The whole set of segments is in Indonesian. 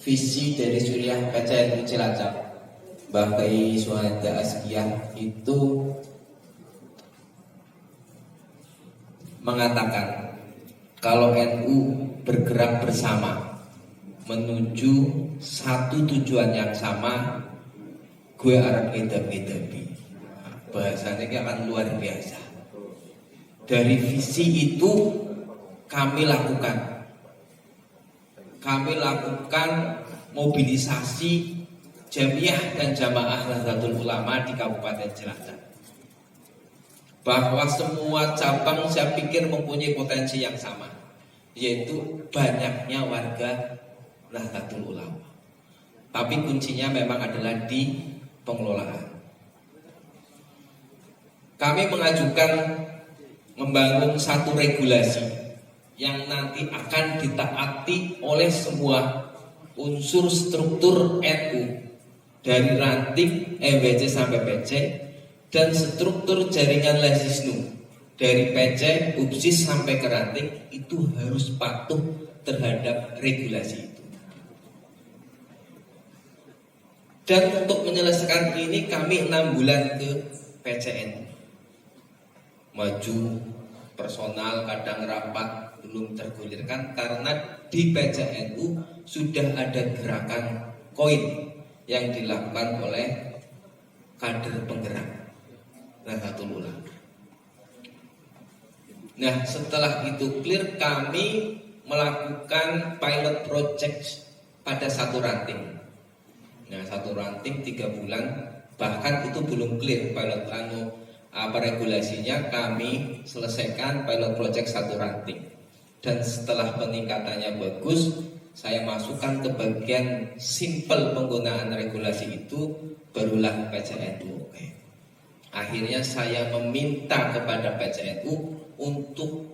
visi dari Suriah PCNU Cilacap Mbah Kiai Syuhada Azkiyah itu mengatakan kalau NU bergerak bersama menuju satu tujuan yang sama, gue arep edapi. Bahasanya kan luar biasa. Dari visi itu kami lakukan mobilisasi Jamiah dan Jamaah Nahdlatul Ulama di Kabupaten Cilacap. Bahwa semua cabang saya pikir mempunyai potensi yang sama, yaitu banyaknya warga Nahdlatul Ulama. Tapi kuncinya memang adalah di pengelolaan. Kami mengajukan membangun satu regulasi yang nanti akan ditaati oleh semua unsur struktur NU dari ranting MBC sampai PC dan struktur jaringan Lesisnu dari PC, UPSIS sampai ke ranting itu harus patuh terhadap regulasi itu. Dan untuk menyelesaikan ini kami 6 bulan ke PCN, maju personal, kadang rapat belum tergulirkan karena di PCNU sudah ada gerakan koin yang dilakukan oleh kader penggerak Nahdlatul Ulama. Nah, setelah itu clear, kami melakukan pilot project pada satu ranting. Nah, satu ranting 3 bulan, bahkan itu belum clear pilot regulasinya, kami selesaikan pilot project satu ranting. Dan setelah peningkatannya bagus, saya masukkan ke bagian simple penggunaan regulasi itu, barulah PCNU. Oke. Akhirnya saya meminta kepada PCNU untuk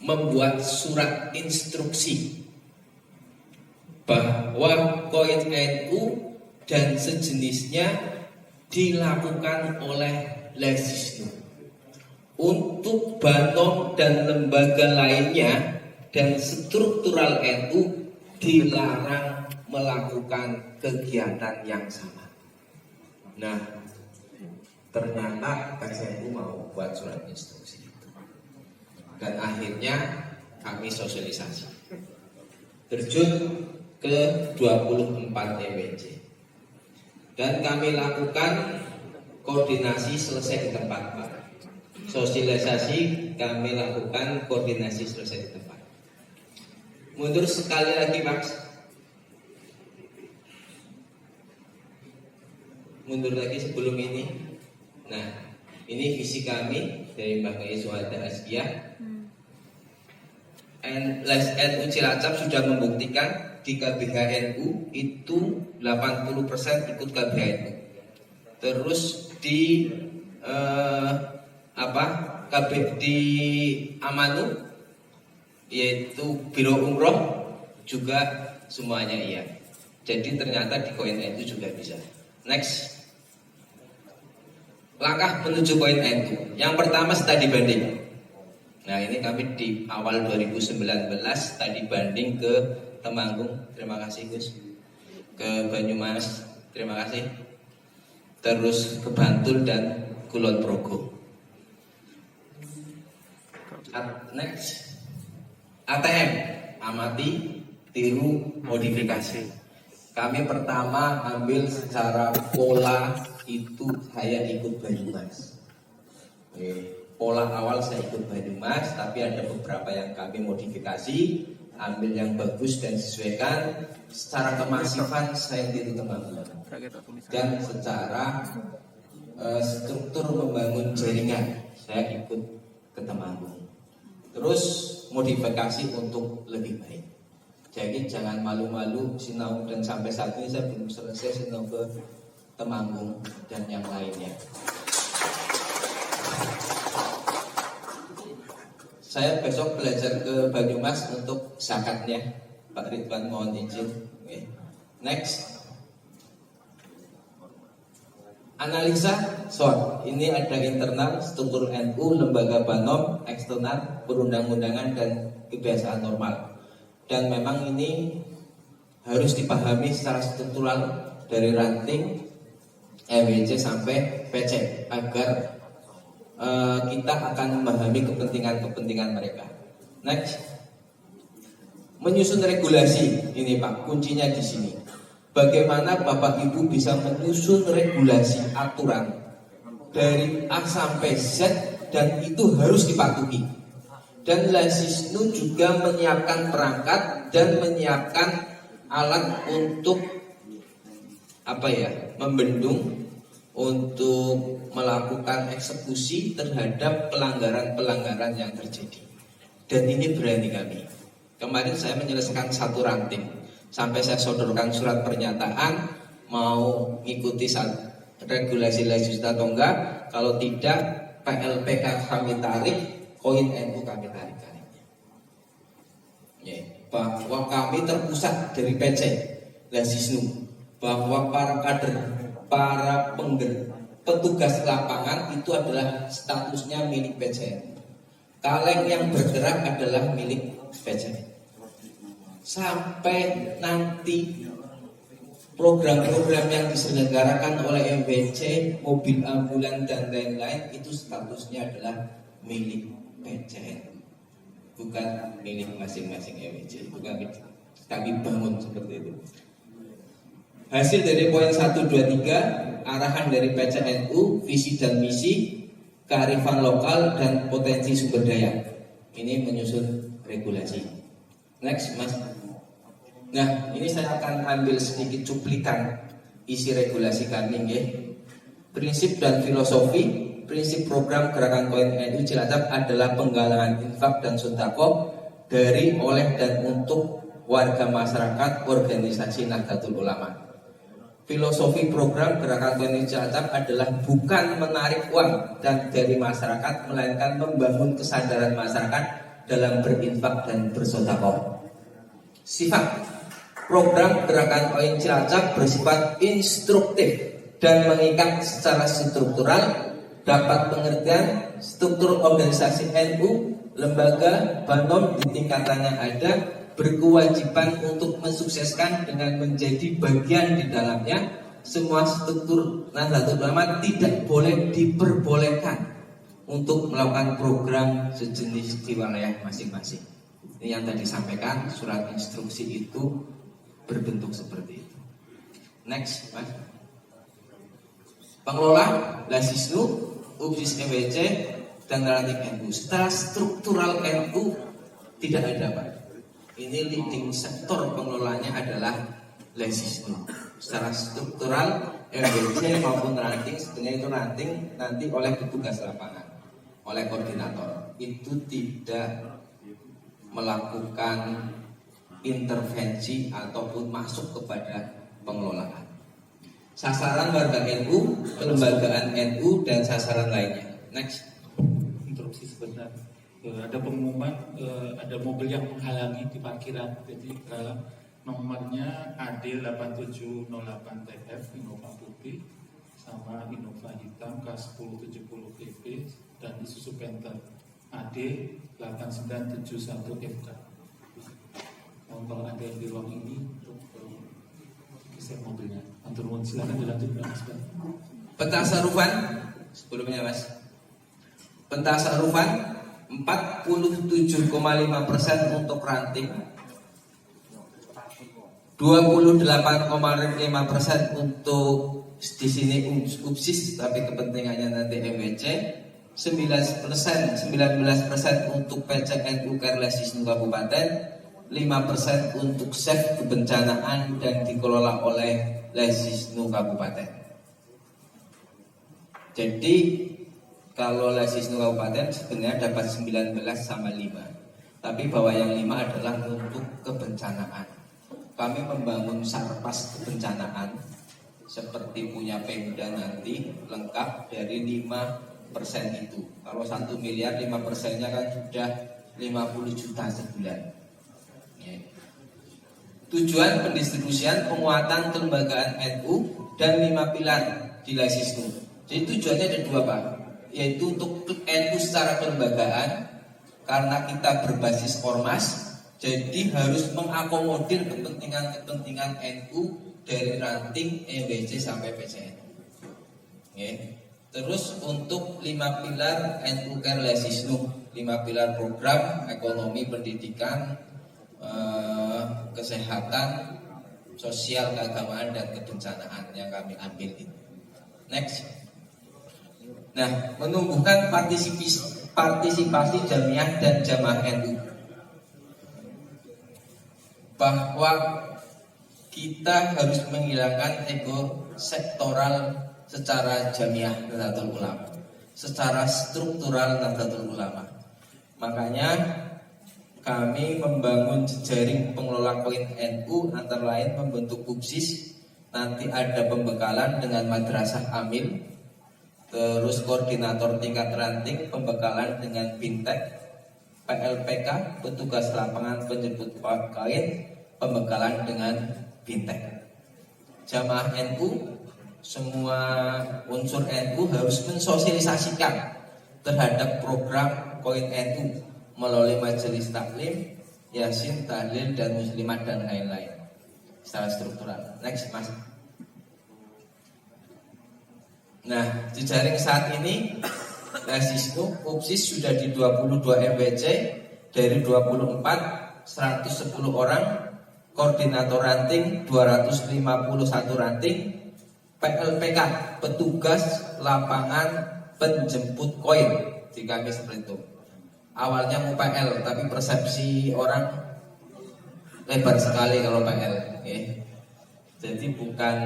membuat surat instruksi bahwa koin NU dan sejenisnya dilakukan oleh Lesisnu. Untuk Banom dan lembaga lainnya dan struktural NU dilarang melakukan kegiatan yang sama. Nah, ternyata PCNU mau buat surat instruksi itu. Dan akhirnya kami sosialisasi. Terjun ke 24 EWC. Dan kami lakukan koordinasi selesai di tempat, Pak. Sosialisasi kami lakukan, koordinasi selesai di tempat. Mundur sekali lagi, Pak. Mundur lagi sebelum ini. Nah, ini visi kami dari Mbak Kiai Syuhada Azkiyah. NU Cilacap sudah membuktikan di KBHNU itu 80% ikut KBHNU. Terus di di Amanu, yaitu Biro Umroh, juga semuanya iya. Jadi ternyata di koin NU juga bisa. Next, langkah menuju koin NU. Yang pertama studi banding. Nah, ini kami di awal 2019 tadi banding ke Temanggung, terima kasih Gus. Ke Banyumas, terima kasih. Terus ke Bantul dan Kulon Progo. Next, ATM, amati, tiru, modifikasi. Kami pertama ambil secara pola itu saya ikut Banyumas. Pola awal saya ikut Banyumas, tapi ada beberapa yang kami modifikasi, ambil yang bagus dan sesuaikan. Secara kemasifan saya tiru Temanggung. Dan secara struktur membangun jaringan saya ikut ke Temanggung. Terus modifikasi untuk lebih baik. Jadi jangan malu-malu sinau, dan sampai saat ini saya belum selesai sinau ke Temanggung dan yang lainnya. Saya besok belajar ke Banyumas untuk zakatnya, Pak Ridwan, mohon izin. Next, analisa SWOT. Ini ada internal, struktur NU, lembaga Banom, eksternal, perundang-undangan dan kebiasaan normal. Dan memang ini harus dipahami secara struktural dari ranting MWC sampai PC agar kita akan memahami kepentingan mereka. Next, menyusun regulasi. Ini Pak, kuncinya di sini. Bagaimana Bapak Ibu bisa menyusun regulasi aturan dari A sampai Z dan itu harus dipatuhi. Dan Lasisnu juga menyiapkan perangkat dan menyiapkan alat untuk membendung, untuk melakukan eksekusi terhadap pelanggaran-pelanggaran yang terjadi. Dan ini berani kami. Kemarin saya menyelesaikan satu ranting, sampai saya sodorkan surat pernyataan mau ngikuti regulasi Lasisnu atau enggak. Kalau tidak, PLPK kami tarik, koin NU kami tarik. Bahwa kami terpusat dari PC Lasisnu, bahwa para kader, para petugas lapangan itu adalah statusnya milik PCN. Kaleng yang bergerak adalah milik PCN. Sampai nanti program-program yang diselenggarakan oleh MWC, mobil ambulan dan lain-lain itu statusnya adalah milik PCN, bukan milik masing-masing MWC. Itu kami bangun seperti itu. Hasil dari poin 1, 2, 3, arahan dari PCNU, visi dan misi, kearifan lokal dan potensi sumber daya. Ini menyusun regulasi. Next, Mas. Nah, ini saya akan ambil sedikit cuplikan isi regulasi kami, ya. Prinsip dan filosofi. Prinsip program Gerakan Koin NU Cilacap adalah penggalangan infak dan sedekah dari, oleh dan untuk warga masyarakat organisasi Nahdlatul Ulama. Filosofi program Gerakan Koin NU Cilacap adalah bukan menarik uang dan dari masyarakat, melainkan membangun kesadaran masyarakat dalam berinfak dan bersedekah. Sifat program Gerakan Koin Cilacap bersifat instruktif dan mengikat secara struktural, dapat pengertian struktur organisasi NU, lembaga, banom di tingkatannya ada, berkewajiban untuk mensukseskan dengan menjadi bagian di dalamnya. Semua struktur Nahdlatul Ulama tidak boleh diperbolehkan untuk melakukan program sejenis di wilayah masing-masing. Ini yang tadi disampaikan, surat instruksi itu berbentuk seperti itu. Next, Mas. Pengelola Lasisnu, UPSIS MWC dan ranting NU. Setelah struktural NU tidak ada, Pak. Ini leading sektor pengelolanya adalah Lasisnu. Secara struktural MWC maupun ranting, sebenarnya itu ranting nanti oleh petugas lapangan, oleh koordinator. Itu tidak melakukan intervensi ataupun masuk kepada pengelolaan. Sasaran warga NU, kelembagaan NU dan sasaran lainnya. Next. Interupsi sebentar. Ada pengumuman, ada mobil yang menghalangi di parkiran. Jadi nomornya AD8708TF Innova putih sama Innova hitam K1070 PP dan Isuzu Panther AD8971FK. Kalau ada yang di ruang ini untuk geser mobilnya. Anturun, silakan dilanjut, Mas. Pentasarufan sebelumnya, Mas. Pentasarufan 47,5% untuk ranting, 28,5% untuk di sini UPSIS tapi kepentingannya nanti MWC, 19% untuk PCNU Lasisnu Kabupaten, 5% untuk SEF kebencanaan dan dikelola oleh Lasisnu Kabupaten. Jadi kalau Lasisnu Kabupaten sebenarnya dapat 19 sama 5. Tapi bahwa yang 5 adalah untuk kebencanaan. Kami membangun sarpas kebencanaan seperti punya Pemda nanti lengkap dari 5% itu. Kalau 1 miliar 5%-nya kan sudah 50 juta sebulan. Ya. Tujuan pendistribusian penguatan kelembagaan NU dan 5 pilar di Lasisnu. Jadi tujuannya ada 2, Pak. Yaitu untuk NU secara kelembagaan, karena kita berbasis ormas, Jadi harus mengakomodir kepentingan-kepentingan NU dari ranting MBC sampai PCN. Oke. Terus untuk 5 pilar NU Care Lesisnu, 5 pilar program ekonomi, pendidikan, kesehatan, sosial, keagamaan, dan kebencanaan yang kami ambil ini. Next. Nah, menumbuhkan partisipasi jamiah dan jamaah NU, bahwa kita harus menghilangkan ego sektoral secara jamiah Nahdlatul Ulama, secara struktural Nahdlatul Ulama. Makanya kami membangun jejaring pengelola koin NU, antara lain membentuk KUPSIS. Nanti ada pembekalan dengan madrasah Amil, terus koordinator tingkat ranting, pembekalan dengan Bintek, PLPK, petugas lapangan penjemput koin, pembekalan dengan Bintek. Jamaah NU, semua unsur NU harus mensosialisasikan terhadap program koin NU melalui majelis taklim, yasin, tahlil, dan muslimat, dan lain-lain secara struktural. Next, Mas. Nah, jejaring saat ini Lesisnu, KUPSIS sudah di 22 MWC dari 24, 110 orang, koordinator ranting 251 ranting, PLPK, petugas lapangan penjemput koin, di kami seperti itu. Awalnya mau PL, tapi persepsi orang lebar sekali kalau PL, okay. Jadi bukan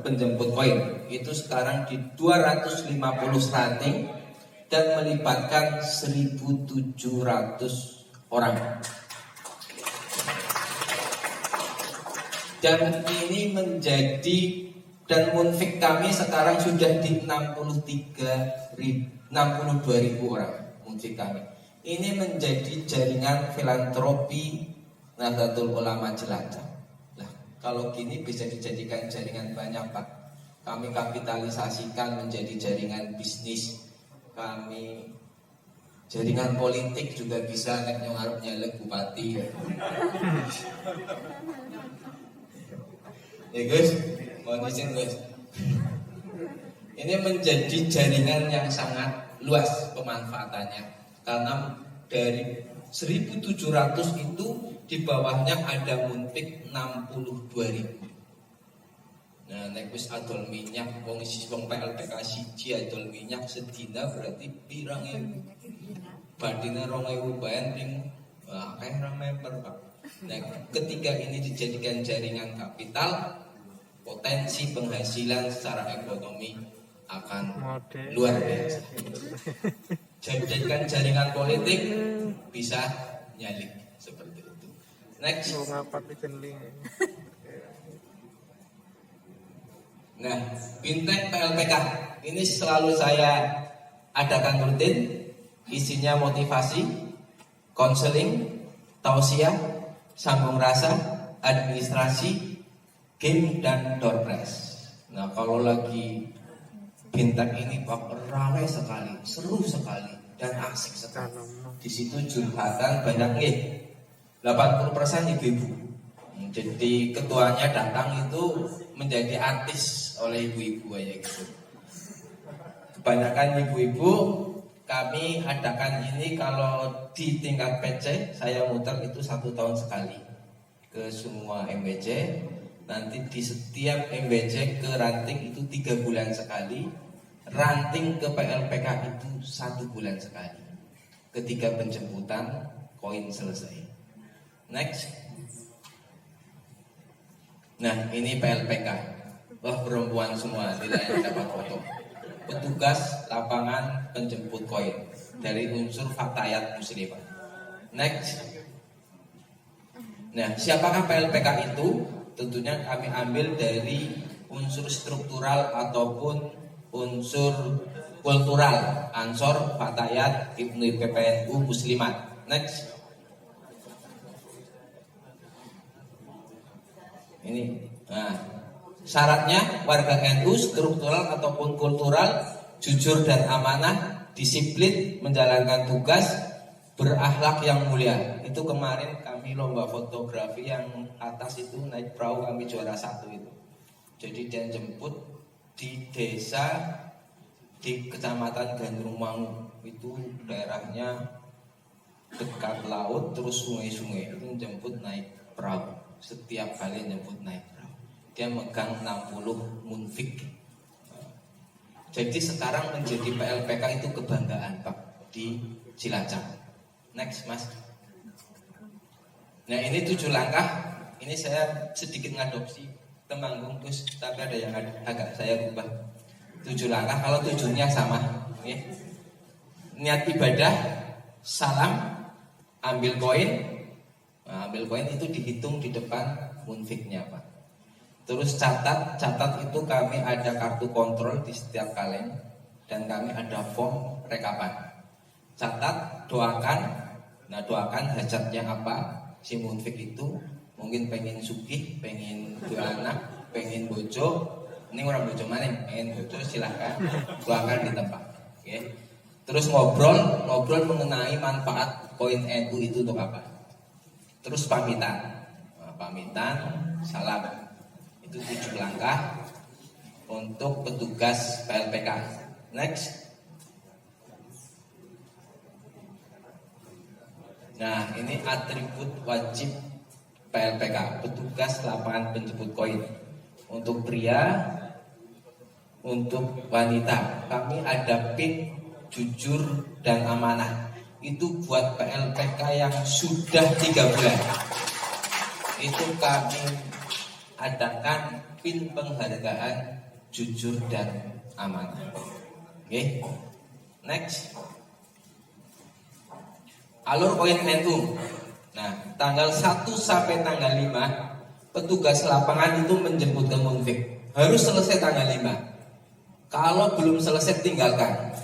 penjemput koin. Itu sekarang di 250 ranting dan melibatkan 1.700 orang. Dan ini menjadi, dan munfik kami sekarang sudah di 62.000 orang munfik kami. Ini menjadi jaringan filantropi Nahdlatul Ulama Jelajah. Nah, kalau gini bisa dijadikan jaringan banyak, Pak. Kami kapitalisasikan menjadi jaringan bisnis. Kami jaringan politik juga bisa, nek ngarep nyalek bupati. Ya guys, mohon izin guys. Ini menjadi jaringan yang sangat luas pemanfaatannya, karena dari 1.700 itu di bawahnya ada muntik 62.000. Nah, nek wis adol minyak, wong PLPK siji adol minyak sedina berarti pirang ya? Bandine 2.000 bayan ping akeh ra member, Pak. Nah, ketika ini dijadikan jaringan kapital, potensi penghasilan secara ekonomi akan luar biasa. Jadikan jaringan politik bisa nyalik seperti itu. Next. Nah, Bintek PLPK ini selalu saya adakan rutin, isinya motivasi, konseling, tausiah, sambung rasa, administrasi, game, dan door prize. Nah, kalau lagi Bintek ini ramai sekali, seru sekali, dan asik sekali. Di situ curhatan banyak nih, 80% ibu-ibu. Jadi ketuanya datang itu menjadi artis oleh ibu-ibu aja gitu. Kebanyakan ibu-ibu kami adakan ini kalau di tingkat PC, saya muter itu 1 tahun sekali ke semua MBC. Nanti di setiap MBC ke ranting itu 3 bulan sekali. Ranting ke PLPK itu 1 bulan sekali. Ketika penjemputan koin selesai. Next. Nah, ini PLPK. Wah, perempuan semua, tidak yang dapat foto. Petugas lapangan penjemput koin dari unsur Fatayat Muslimah. Next. Nah, siapakah PLPK itu? Tentunya kami ambil dari unsur struktural ataupun unsur kultural. Ansor, Fatayat, Ibnu PPNU, Muslimat. Next. Ini, nah, syaratnya warga NU struktural ataupun kultural, jujur dan amanah, disiplin menjalankan tugas, berakhlak yang mulia. Itu kemarin kami lomba fotografi yang atas itu naik perahu kami juara 1 itu. Jadi dia jemput di desa di kecamatan Gandrungmangu, itu daerahnya dekat laut terus sungai-sungai, itu jemput naik perahu. Setiap kali jemput naik perahu dia megang 60 munfik. Jadi sekarang menjadi PLPK itu kebanggaan Pak di Cilacap. Next Mas. Nah ini 7 langkah. Ini saya sedikit ngadopsi Temanggung Gus, tapi ada yang agak saya ubah. 7 langkah, kalau tujuannya sama. Okay. Niat ibadah, salam, ambil koin. Nah, ambil koin itu dihitung di depan munfiknya Pak. Terus catat itu kami ada kartu kontrol di setiap kaleng dan kami ada form rekapan. Catat, doakan. Nah doakan hajatnya apa si munfik itu. Mungkin pengen sugih, pengen dua anak, pengen bojo. Ini orang bojo mana? Pengen bojo silahkan doakan di tempat. Okay. Terus ngobrol mengenai manfaat koin NU itu untuk apa. Terus pamitan. Nah, pamitan, salam. Itu 7 langkah untuk petugas PLPK. Next. Nah ini atribut wajib PLPK, petugas lapangan penjemput koin. Untuk pria, untuk wanita, kami ada PIN jujur dan amanah. Itu buat PLPK yang sudah 3 bulan. Itu kami adakan PIN penghargaan jujur dan amanah. Oke, next. Alur koin NU. Nah, tanggal 1 sampai tanggal 5 petugas lapangan itu menjemput ke munfik. Harus selesai tanggal 5. Kalau belum selesai tinggalkan.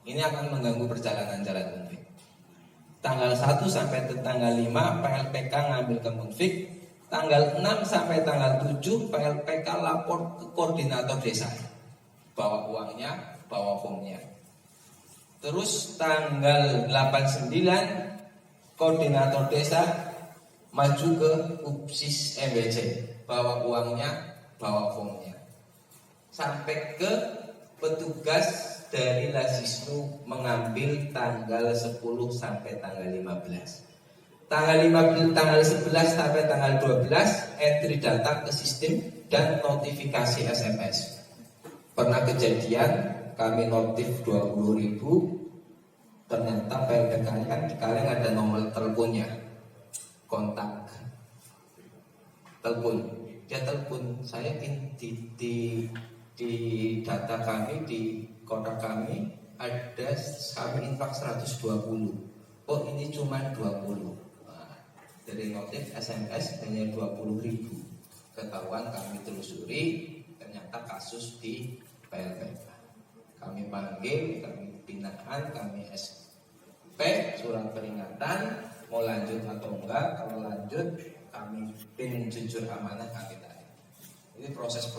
Ini akan mengganggu perjalanan jalan munfik. Tanggal 1 sampai tanggal 5 PLPK ngambil ke munfik. Tanggal 6 sampai tanggal 7 PLPK lapor ke koordinator desa. Bawa uangnya, bawa formnya. Terus tanggal 8-9 koordinator desa maju ke UPSIS MBC, bawa uangnya, bawa formnya. Sampai ke petugas dari Lasisnu mengambil tanggal 10 sampai tanggal 15. Tanggal 11 sampai tanggal 12 entry data ke sistem dan notifikasi SMS. Pernah kejadian kami notif 20.000, ternyata PLPK-nya kan di kaleng ada nomor teleponnya, kontak telepon. Dia telepon saya di data kami di kotak kami ada kami infak 120. Oh ini cuma 20. Nah, dari notif SMS hanya 20.000. Ketahuan kami telusuri, ternyata kasus di PLPK. Kami panggil, kami binaan, kami SP, surat peringatan, mau lanjut atau enggak. Kalau lanjut, kami PIN jujur amanah kami tarik. Ini proses